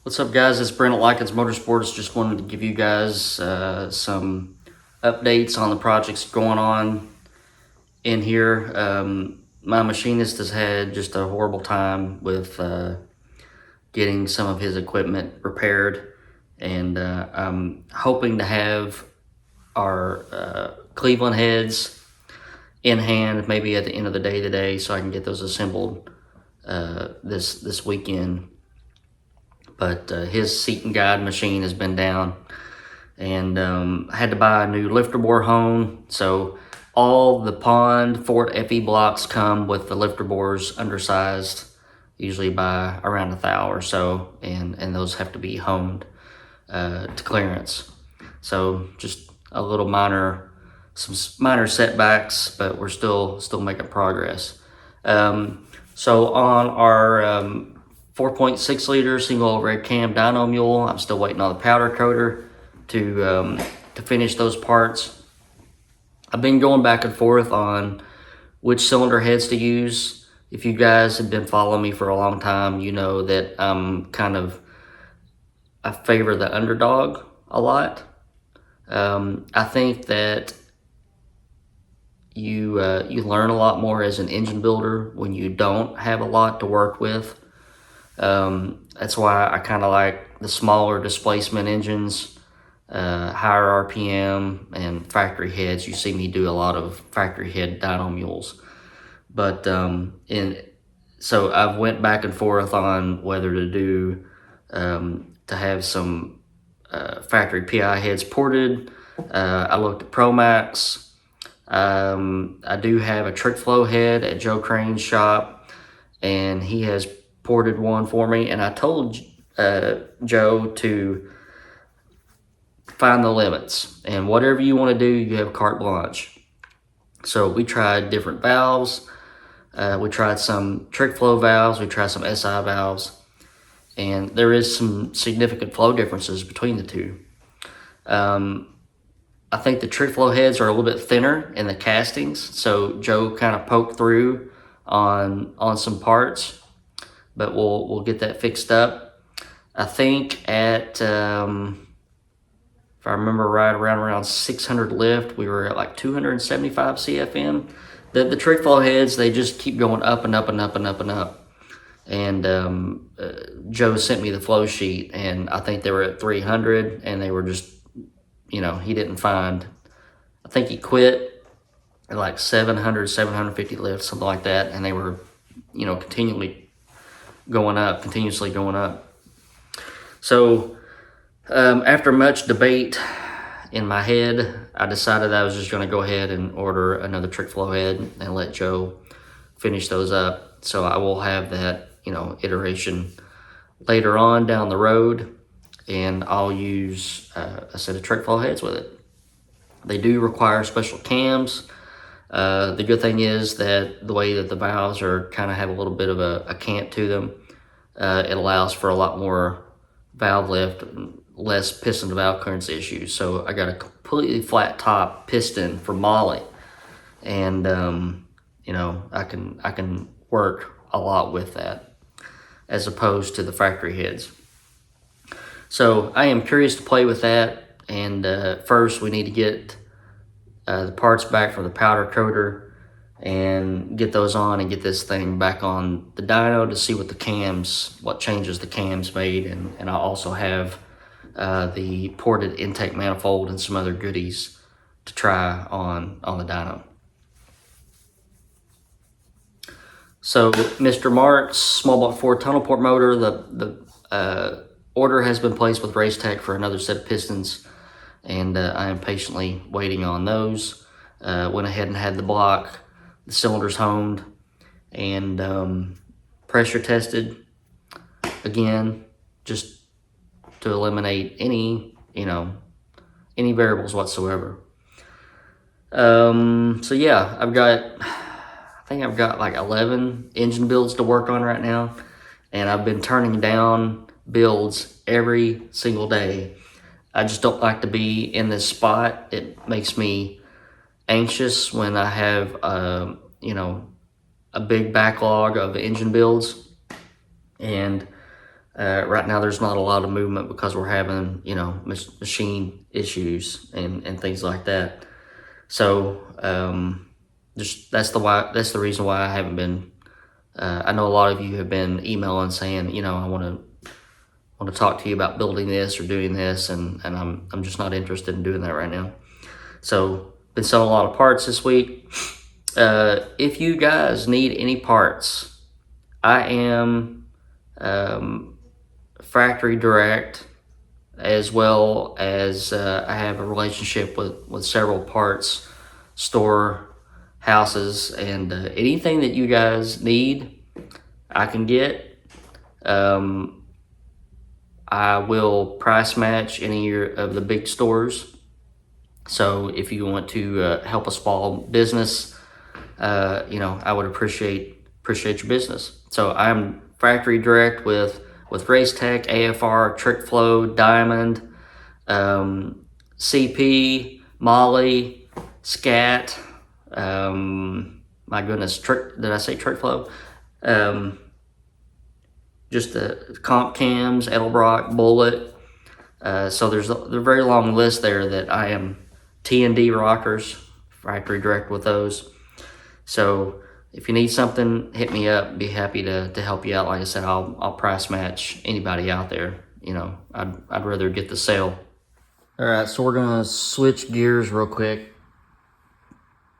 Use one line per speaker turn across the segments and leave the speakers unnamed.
What's up, guys? It's Brent at Lykins Motorsports. Just wanted to give you guys some updates on the projects going on in here. My machinist has had just a horrible time with getting some of his equipment repaired, and I'm hoping to have our Cleveland heads in hand maybe at the end of the day today, so I can get those assembled this weekend. But his seat and guide machine has been down, and I had to buy a new lifter bore hone. So all the Pond Fort FE blocks come with the lifter bores undersized, usually by around 1,000 or so, and those have to be honed to clearance. So just a little some minor setbacks, but we're still making progress. So on our 4.6 liter single red cam dyno mule, I'm still waiting on the powder coater to finish those parts. I've been going back and forth on which cylinder heads to use. If you guys have been following me for a long time, you know that I favor the underdog a lot. I think that you learn a lot more as an engine builder when you don't have a lot to work with. That's why I kind of like the smaller displacement engines, higher RPM, and factory heads. You see me do a lot of factory head dyno mules. But so I've went back and forth on whether to do to have some factory PI heads ported. I looked at ProMax. I do have a trick flow head at Joe Crane's shop, and he has ported one for me, and I told Joe to find the limits, and whatever you want to do, you have carte blanche. So we tried different valves. We tried some trick flow valves. We tried some SI valves, and there is some significant flow differences between the two. I think the trick flow heads are a little bit thinner in the castings, so Joe kind of poked through on some parts, but we'll get that fixed up. I think at, if I remember right, around 600 lift, we were at like 275 CFM. The trick flow heads, they just keep going up and up and up and up and up. And Joe sent me the flow sheet, and I think they were at 300, and they were just, he didn't find, I think he quit at like 700, 750 lifts, something like that, and they were, continuously going up. So after much debate in my head, I decided I was just going to go ahead and order another trick flow head and let Joe finish those up. So I will have that, iteration later on down the road, and I'll use a set of trick flow heads with it. They do require special cams. The good thing is that the way that the valves are kind of have a little bit of a cant to them, it allows for a lot more valve lift, less piston to valve clearance issues. So I got a completely flat top piston for Molly, and I can work a lot with that as opposed to the factory heads. So I am curious to play with that, and first we need to get the parts back from the powder coater and get those on and get this thing back on the dyno to see what changes the cams made, and I also have the ported intake manifold and some other goodies to try on the dyno. So Mr. Mark's small block Ford tunnel port motor, the order has been placed with Racetech for another set of pistons, and I am patiently waiting on those. Went ahead and had the cylinders honed, and pressure tested again, just to eliminate any variables whatsoever. So yeah, I think I've got like 11 engine builds to work on right now, and I've been turning down builds every single day. I just don't like to be in this spot. It makes me anxious when I have you know, a big backlog of engine builds, and right now there's not a lot of movement because we're having, you know, machine issues and things like that. So just that's the reason why I haven't been. I know a lot of you have been emailing saying, you know, I want to talk to you about building this or doing this, and I'm just not interested in doing that right now. So been selling a lot of parts this week. If you guys need any parts, I am factory direct, as well as I have a relationship with several parts store houses, and anything that you guys need, I can get. I will price match any of the big stores. So if you want to help a small business, you know, I would appreciate your business. So I'm factory direct with Race Tech, AFR, Trick Flow, Diamond, CP, Molly, Scat. My goodness, did I say Trick Flow? Just the Comp Cams, Edelbrock, Bullet. So there's a very long list there that I am T&D rockers, factory direct with those. So if you need something, hit me up. Be happy to help you out. Like I said, I'll price match anybody out there. You know, I'd rather get the sale. All right, so we're gonna switch gears real quick.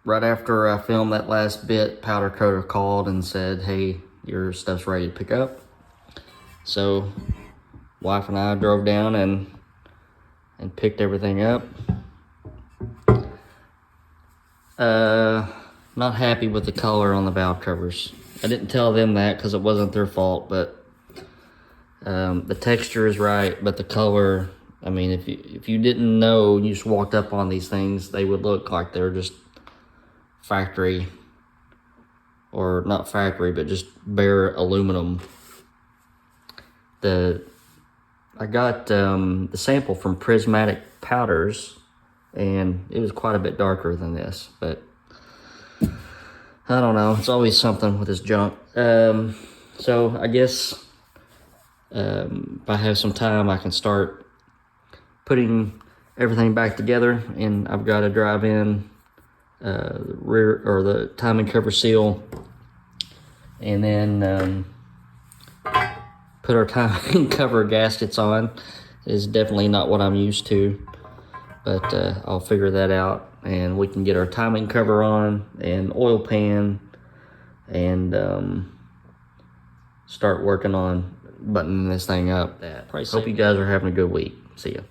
Right after I filmed that last bit, Powder Coater called and said, "Hey, your stuff's ready to pick up." So, wife and I drove down and picked everything up. Not happy with the color on the valve covers. I didn't tell them that because it wasn't their fault, but the texture is right, but the color, I mean, if you didn't know, you just walked up on these things, they would look like they're just factory, or not factory, but just bare aluminum. I got the sample from Prismatic Powders, and it was quite a bit darker than this, but I don't know, it's always something with this junk. So I guess if I have some time, I can start putting everything back together, and I've got to drive in rear, or the timing cover seal, and then put our timing cover gaskets on. Is definitely not what I'm used to, but I'll figure that out, and we can get our timing cover on and oil pan, and start working on buttoning this thing up. Hope you guys are having a good week. See ya.